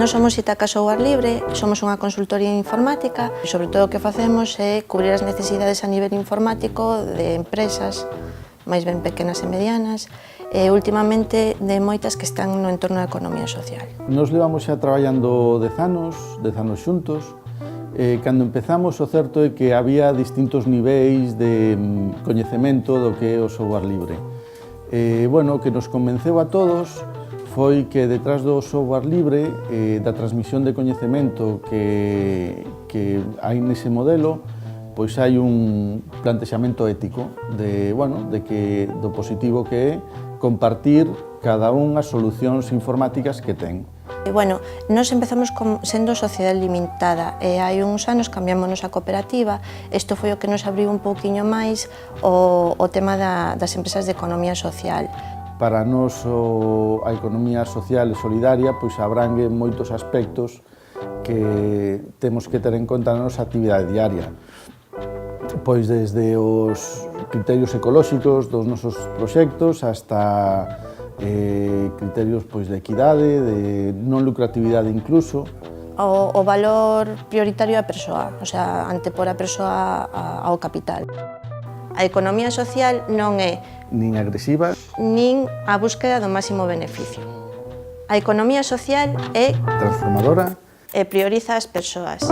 Nós somos Ítaca Software Libre, somos unha consultoría informática e sobre todo o que facemos é cubrir as necesidades a nivel informático de empresas máis ben pequenas e medianas e últimamente de moitas que están no entorno da economía social. Nos levamos xa traballando 10 anos xuntos. Cando empezamos, o certo é que había distintos niveis de coñecemento do que é o software libre. Bueno, o que nos convenceu a todos foi que detrás do software libre, da transmisión de coñecemento que hai nese modelo, pois hai un plantexamento ético do positivo que é compartir cada un as solucións informáticas que ten. Bueno, nós empezamos sendo sociedade limitada e hai uns anos cambiámonos a cooperativa. Isto foi o que nos abriu un pouquiño máis o tema das empresas de economía social. Para nós a economía social e solidaria pois abrangue moitos aspectos que temos que ter en conta na nosa actividade diaria. Pois desde os criterios ecolóxicos dos nosos proxectos hasta criterios pois de equidade, de non lucratividade incluso. O valor prioritario da persoa, o sea, antepor a persoa ao capital. A economía social non é nin agresiva, nin a búsqueda do máximo beneficio. A economía social é transformadora e prioriza as persoas.